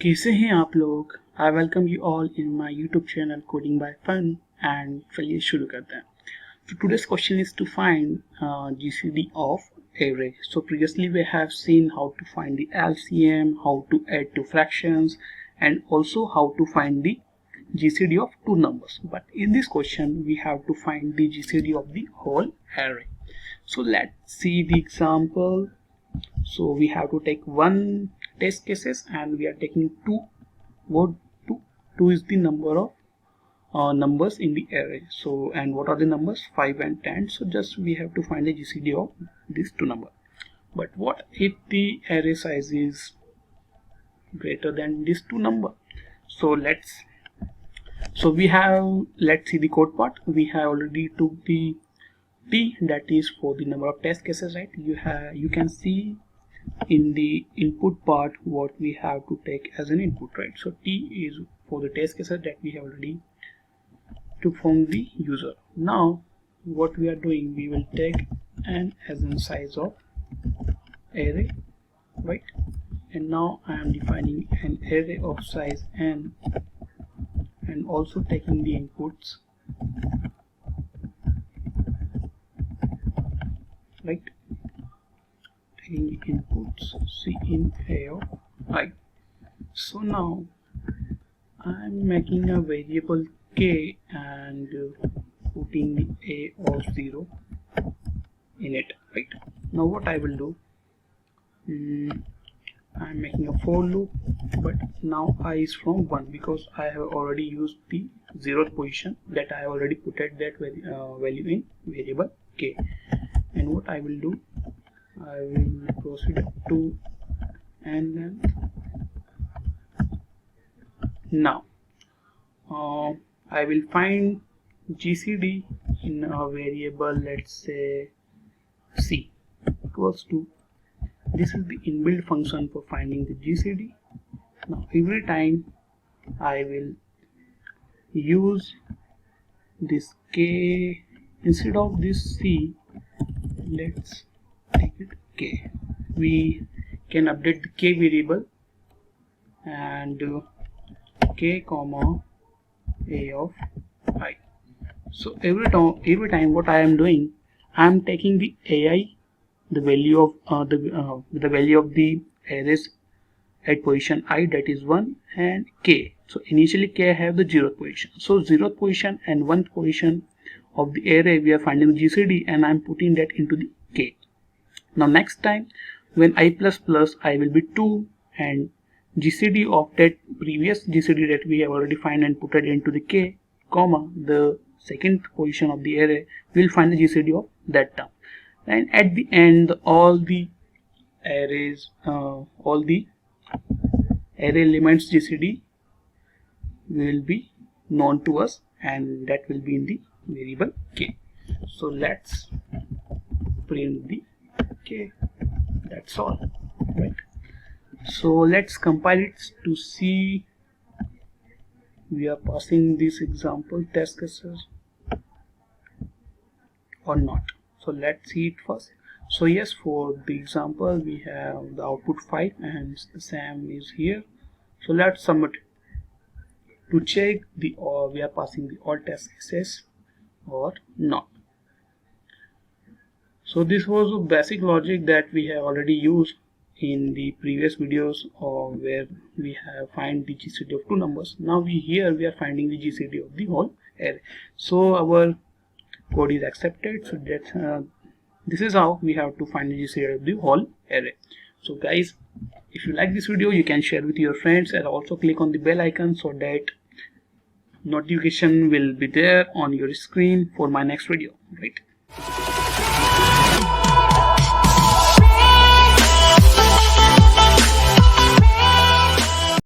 कैसे हैं आप लोग? I welcome you all in my YouTube channel coding by fun and चलिए शुरू करते हैं. So today's question is to find GCD of array. So previously we have seen how to find the LCM, how to add two fractions, and also how to find the GCD of two numbers. But in this question we have to find the GCD of the whole array. So let's see the example. So we have to take one test cases and we are taking two. What two is the number of numbers in the array. So and what are the numbers? 5 and 10. So just we have to find the GCD of these two numbers. But what if the array size is greater than these two numbers? So let's see the code part. We have already took the t, that is for the number of test cases, right? You can see in the input part what we have to take as an input, right? So t is for the test cases that we have already took from the user. Now what we are doing, we will take n as in size of array, right? And now I am defining an array of size n and also taking the inputs, right? Taking the inputs c in a of I. So now I am making a variable k and putting the a of 0 in it, right? Now what I will do, I am making a for loop, but now I is from 1 because I have already used the 0th position that I have already put at that value in variable k. And what I will do, I will proceed to n length. Now I will find GCD in a variable, let's say c equals to, this is the inbuilt function for finding the GCD. Now every time I will use this k, instead of this c, let's take it k. We can update the k variable and k comma a of I. So every time what I am doing, I am taking the ai, the value of the value of the arrays at position I, that is 1, and k. So initially k have the 0th position. So 0th position and 1th position of the array we are finding the GCD, and I am putting that into the k. Now next time when I plus plus, I will be 2, and GCD of that previous GCD that we have already find and put it into the k, comma the second position of the array, we will find the GCD of that term. And at the end, all the arrays, all the array elements GCD will be known to us, and that will be in the variable k. So let's print the k. That's all, right? So let's compile it to see we are passing this example test cases or not. So let's see it first. So yes, for the example we have the output 5 and the same is here. So let's submit it to check the or we are passing the all test cases or not. So this was a basic logic that we have already used in the previous videos, where we have find the GCD of two numbers. Now we are finding the GCD of the whole array. So our code is accepted. So that this is how we have to find the GCD of the whole array. So guys, if you like this video, you can share with your friends and also click on the bell icon so that notification will be there on your screen for my next video, right?